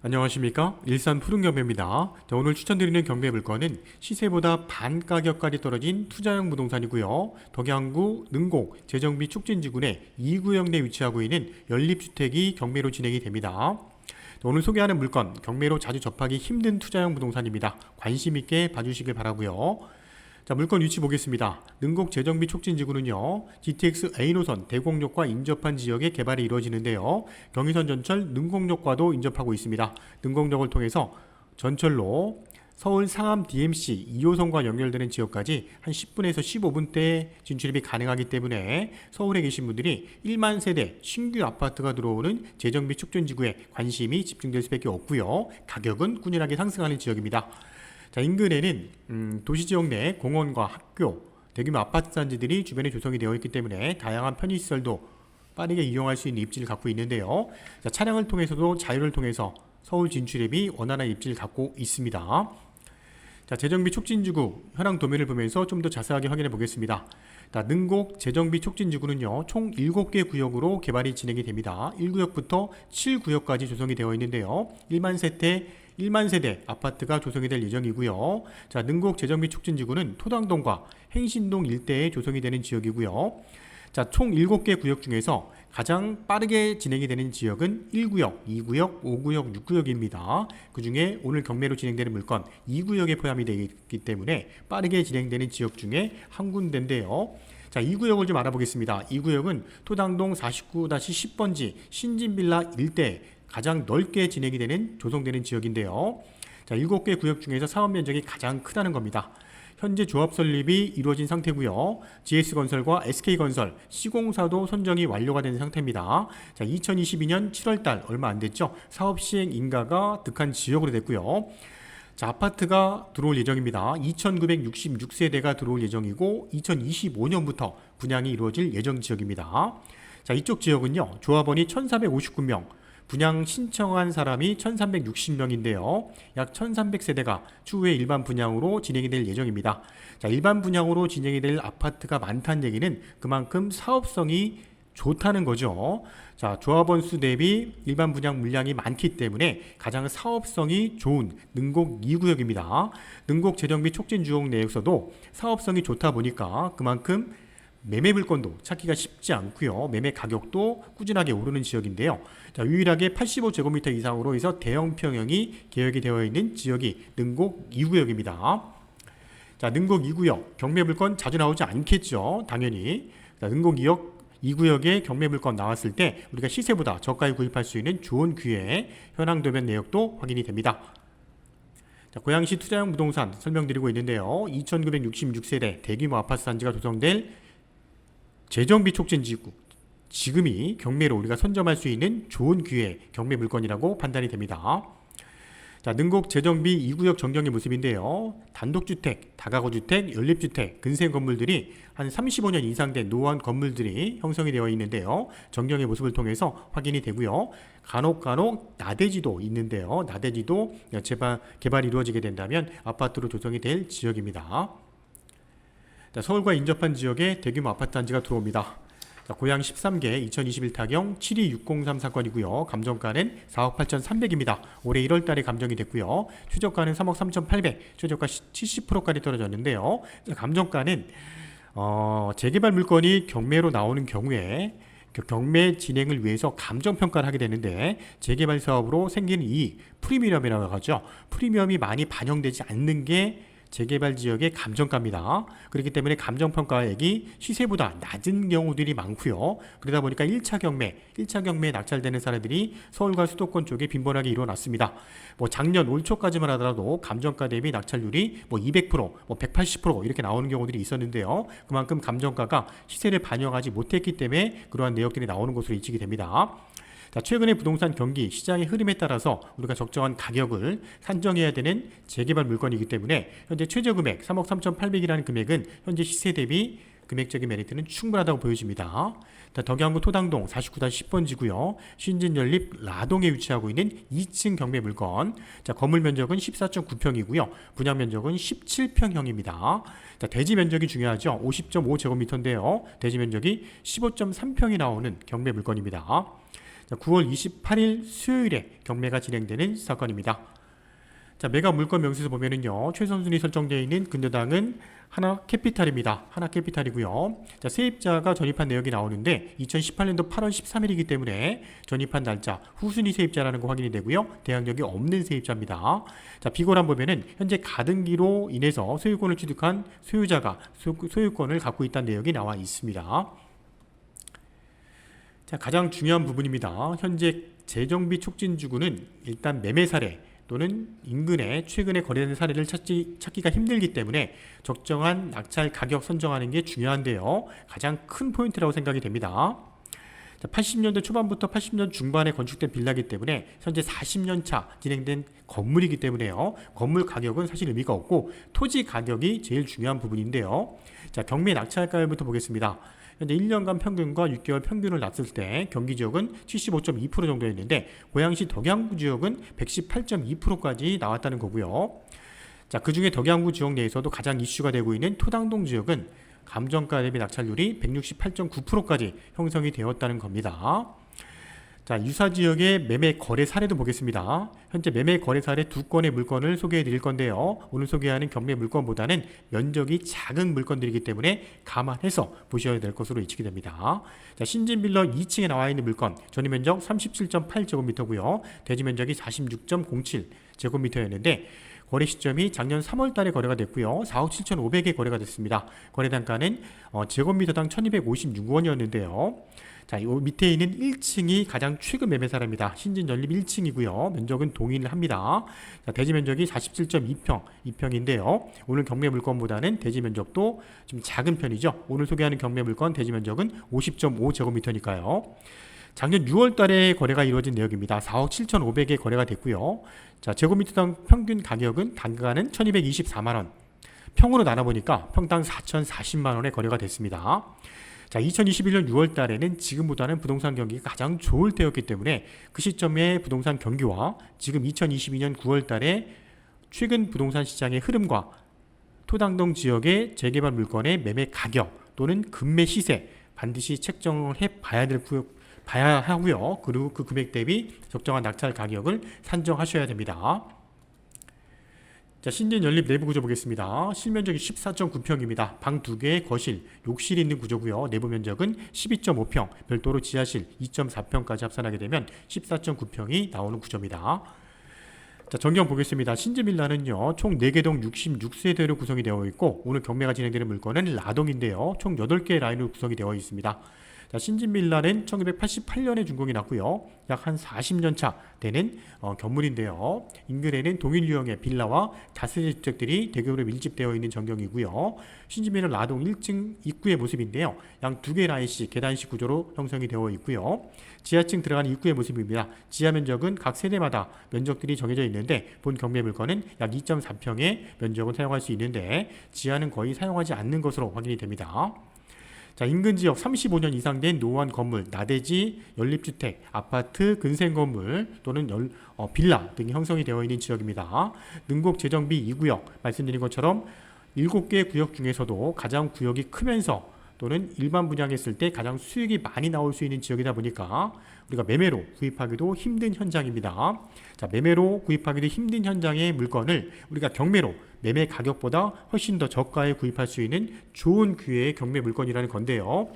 안녕하십니까? 일산 푸른경매입니다. 오늘 추천드리는 경매 물건은 시세보다 반 가격까지 떨어진 투자형 부동산이고요. 덕양구 능곡 재정비 촉진지구내 2구역 내 위치하고 있는 연립주택이 경매로 진행이 됩니다. 오늘 소개하는 물건, 경매로 자주 접하기 힘든 투자형 부동산입니다. 관심 있게 봐주시길 바라고요. 물건 위치 보겠습니다. 능곡 재정비 촉진지구는요, GTX A노선 대곡역과 인접한 지역에 개발이 이루어지는데요. 경의선 전철 능곡역과도 인접하고 있습니다. 능곡역을 통해서 전철로 서울 상암 DMC 2호선과 연결되는 지역까지 한 10분에서 15분대 진출입이 가능하기 때문에 서울에 계신 분들이 1만 세대 신규 아파트가 들어오는 재정비 촉진지구에 관심이 집중될 수밖에 없고요. 가격은 꾸준하게 상승하는 지역입니다. 인근에는 도시지역 내 공원과 학교, 대규모 아파트 단지들이 주변에 조성이 되어 있기 때문에 다양한 편의시설도 빠르게 이용할 수 있는 입지를 갖고 있는데요. 차량을 통해서도 자유를 통해서 서울 진출입이 원활한 입지를 갖고 있습니다. 재정비 촉진지구 현황 도면을 보면서 좀 더 자세하게 확인해 보겠습니다. 능곡 재정비 촉진지구는요, 총 7개 구역으로 개발이 진행이 됩니다. 1구역부터 7구역까지 조성이 되어 있는데요. 1만 세대 아파트가 조성이 될 예정이고요. 능곡 재정비 촉진지구는 토당동과 행신동 일대에 조성이 되는 지역이고요. 총 7개 구역 중에서 가장 빠르게 진행이 되는 지역은 1구역, 2구역, 5구역, 6구역입니다. 그 중에 오늘 경매로 진행되는 물건 2구역에 포함이 되어 있기 때문에 빠르게 진행되는 지역 중에 한 군데인데요. 2구역을 좀 알아보겠습니다. 2구역은 토당동 49-10번지 신진빌라 일대 가장 넓게 진행이 되는 조성되는 지역인데요. 7개 구역 중에서 사업 면적이 가장 크다는 겁니다. 현재 조합 설립이 이루어진 상태고요. GS건설과 SK건설, 시공사도 선정이 완료가 된 상태입니다. 2022년 7월달 얼마 안 됐죠. 사업 시행 인가가 득한 지역으로 됐고요. 아파트가 들어올 예정입니다. 2966세대가 들어올 예정이고 2025년부터 분양이 이루어질 예정 지역입니다. 이쪽 지역은요, 조합원이 1459명, 분양 신청한 사람이 1360명인데요. 약 1300세대가 추후에 일반 분양으로 진행이 될 예정입니다. 일반 분양으로 진행이 될 아파트가 많다는 얘기는 그만큼 사업성이 좋다는 거죠. 조합원 수 대비 일반 분양 물량이 많기 때문에 가장 사업성이 좋은 능곡 2구역입니다. 능곡 재정비 촉진 지역 내에서도 사업성이 좋다 보니까 그만큼 매매 물건도 찾기가 쉽지 않고요. 매매 가격도 꾸준하게 오르는 지역인데요. 유일하게 85제곱미터 이상으로 해서 대형 평형이 계획이 되어 있는 지역이 능곡 2구역입니다. 능곡 2구역 경매 물건 자주 나오지 않겠죠. 당연히. 능곡 2구역에 경매 물건 나왔을 때 우리가 시세보다 저가에 구입할 수 있는 좋은 기회, 현황 도면 내역도 확인이 됩니다. 고양시 투자형 부동산 설명드리고 있는데요. 2966세대 대규모 아파트 단지가 조성될 재정비 촉진지구, 지금이 경매로 우리가 선점할 수 있는 좋은 기회 경매 물건이라고 판단이 됩니다. 능곡 재정비 2구역 전경의 모습인데요. 단독주택, 다가구주택, 연립주택, 근생 건물들이 한 35년 이상 된 노후한 건물들이 형성이 되어 있는데요. 전경의 모습을 통해서 확인이 되고요. 간혹 나대지도 있는데요. 나대지도 개발이 이루어지게 된다면 아파트로 조성이 될 지역입니다. 서울과 인접한 지역에 대규모 아파트 단지가 들어옵니다. 고양 13개 2021 타경 72603 사건이고요. 감정가는 4억 8,300입니다. 올해 1월 달에 감정이 됐고요. 최저가는 3억 3,800, 최저가 70%까지 떨어졌는데요. 감정가는 재개발 물건이 경매로 나오는 경우에 경매 진행을 위해서 감정평가를 하게 되는데, 재개발 사업으로 생기는 이익, 프리미엄이라고 하죠. 프리미엄이 많이 반영되지 않는 게 재개발 지역의 감정가입니다. 그렇기 때문에 감정평가액이 시세보다 낮은 경우들이 많고요. 그러다 보니까 1차 경매에 낙찰되는 사례들이 서울과 수도권 쪽에 빈번하게 일어났습니다. 작년 올 초까지만 하더라도 감정가 대비 낙찰률이 200%, 180% 이렇게 나오는 경우들이 있었는데요. 그만큼 감정가가 시세를 반영하지 못했기 때문에 그러한 내역들이 나오는 것으로 예측이 됩니다. 최근의 부동산 경기 시장의 흐름에 따라서 우리가 적정한 가격을 산정해야 되는 재개발 물건이기 때문에 현재 최저 금액 3억 3,800이라는 금액은 현재 시세 대비 금액적인 메리트는 충분하다고 보여집니다. 덕양구 토당동 49-10번지고요. 신진연립 라동에 위치하고 있는 2층 경매 물건. 건물 면적은 14.9평이고요. 분양 면적은 17평형입니다. 대지 면적이 중요하죠. 50.5제곱미터인데요. 대지 면적이 15.3평이 나오는 경매 물건입니다. 자, 9월 28일 수요일에 경매가 진행되는 사건입니다. 자, 매각 물건 명세서 보면은요, 최선순위 설정되어 있는 근저당은 하나캐피탈입니다. 하나캐피탈이고요. 자, 세입자가 전입한 내역이 나오는데 2018년도 8월 13일이기 때문에 전입한 날짜 후순위 세입자라는 거 확인이 되고요. 대항력이 없는 세입자입니다. 자, 비고란 보면은 현재 가등기로 인해서 소유권을 취득한 소유자가 소유권을 갖고 있다는 내역이 나와 있습니다. 자, 가장 중요한 부분입니다. 현재 재정비 촉진주구는 일단 매매 사례 또는 인근에 최근에 거래된 사례를 찾기가 힘들기 때문에 적정한 낙찰 가격 선정하는 게 중요한데요. 가장 큰 포인트라고 생각이 됩니다. 80년대 초반부터 80년 중반에 건축된 빌라이기 때문에 현재 40년 차 진행된 건물이기 때문에요. 건물 가격은 사실 의미가 없고 토지 가격이 제일 중요한 부분인데요. 자, 경매 낙찰가율부터 보겠습니다. 현재 1년간 평균과 6개월 평균을 났을 때 경기 지역은 75.2% 정도였는데 고양시 덕양구 지역은 118.2%까지 나왔다는 거고요. 자, 그중에 덕양구 지역 내에서도 가장 이슈가 되고 있는 토당동 지역은 감정가 대비 낙찰률이 168.9%까지 형성이 되었다는 겁니다. 자, 유사 지역의 매매 거래 사례도 보겠습니다. 현재 매매 거래 사례 2건의 물건을 소개해 드릴 건데요. 오늘 소개하는 경매 물건보다는 면적이 작은 물건들이기 때문에 감안해서 보셔야 될 것으로 예측이 됩니다. 자, 신진빌라 2층에 나와 있는 물건, 전입면적 37.8제곱미터고요. 대지면적이 46.07제곱미터였는데 거래 시점이 작년 3월 달에 거래가 됐고요. 4억 7,500에 거래가 됐습니다. 거래 단가는 제곱미터당 1,256원이었는데요. 자, 요 밑에 있는 1층이 가장 최근 매매사례입니다. 신진 연립 1층이고요. 면적은 동일을 합니다. 자, 대지 면적이 47.2평인데요. 오늘 경매 물건보다는 대지 면적도 좀 작은 편이죠. 오늘 소개하는 경매 물건 대지 면적은 50.5제곱미터니까요. 작년 6월 달에 거래가 이루어진 내역입니다. 4억 7,500에 거래가 됐고요. 자, 제곱미터당 평균 가격은 단가는 1,224만원. 평으로 나눠보니까 평당 4,040만원에 거래가 됐습니다. 자, 2021년 6월 달에는 지금보다는 부동산 경기가 가장 좋을 때였기 때문에 그 시점의 부동산 경기와 지금 2022년 9월 달에 최근 부동산 시장의 흐름과 토당동 지역의 재개발 물건의 매매 가격 또는 금매 시세 반드시 책정을 해 봐야 하고요. 그리고 그 금액 대비 적정한 낙찰 가격을 산정하셔야 됩니다. 자, 신진 연립 내부 구조 보겠습니다. 실면적이 14.9평입니다. 방 2개, 거실, 욕실이 있는 구조고요. 내부 면적은 12.5평, 별도로 지하실 2.4평까지 합산하게 되면 14.9평이 나오는 구조입니다. 자, 전경 보겠습니다. 신진 빌라는요, 총 4개 동 66세대로 구성이 되어 있고 오늘 경매가 진행되는 물건은 라동인데요. 총 8개의 라인으로 구성이 되어 있습니다. 자, 신진 빌라는 1988년에 준공이 났고요. 약 한 40년 차 되는 건물인데요. 인근에는 동일 유형의 빌라와 다세대 주택들이 대규모로 밀집되어 있는 전경이고요. 신진 빌라 라동 1층 입구의 모습인데요. 양 2개 라인씩 계단식 구조로 형성이 되어 있고요. 지하층 들어가는 입구의 모습입니다. 지하 면적은 각 세대마다 면적들이 정해져 있는데 본 경매 물건은 약 2.4평의 면적을 사용할 수 있는데 지하는 거의 사용하지 않는 것으로 확인이 됩니다. 자, 인근 지역 35년 이상 된 노후한 건물, 나대지, 연립주택, 아파트, 근생 건물 또는 빌라 등이 형성이 되어 있는 지역입니다. 능곡 재정비 2구역, 말씀드린 것처럼 7개 구역 중에서도 가장 구역이 크면서 또는 일반 분양했을 때 가장 수익이 많이 나올 수 있는 지역이다 보니까 우리가 매매로 구입하기도 힘든 현장입니다. 자, 매매로 구입하기도 힘든 현장의 물건을 우리가 경매로 매매 가격보다 훨씬 더 저가에 구입할 수 있는 좋은 기회의 경매 물건이라는 건데요.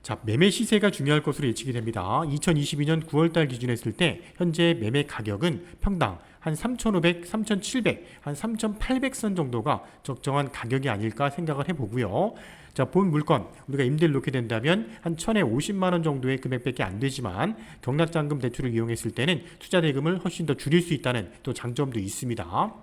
자, 매매 시세가 중요할 것으로 예측이 됩니다. 2022년 9월달 기준했을 때 현재 매매 가격은 평당 한 3,500, 3,700, 한 3,800선 정도가 적정한 가격이 아닐까 생각을 해보고요. 자, 본 물건 우리가 임대를 놓게 된다면 한 1,000에 50만 원 정도의 금액밖에 안 되지만 경락잔금 대출을 이용했을 때는 투자 대금을 훨씬 더 줄일 수 있다는 또 장점도 있습니다.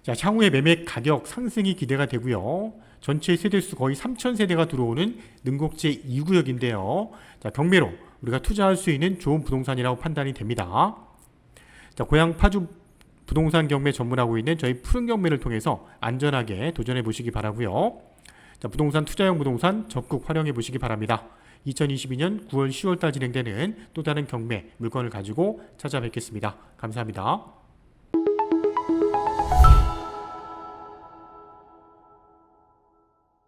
자, 향후에 매매 가격 상승이 기대가 되고요. 전체 세대수 거의 3,000세대가 들어오는 능곡제 2구역인데요. 자, 경매로 우리가 투자할 수 있는 좋은 부동산이라고 판단이 됩니다. 자, 고양 파주 부동산 경매 전문하고 있는 저희 푸른 경매를 통해서 안전하게 도전해 보시기 바라고요. 자, 부동산 투자형 부동산 적극 활용해 보시기 바랍니다. 2022년 9월 10월달 진행되는 또 다른 경매 물건을 가지고 찾아뵙겠습니다. 감사합니다.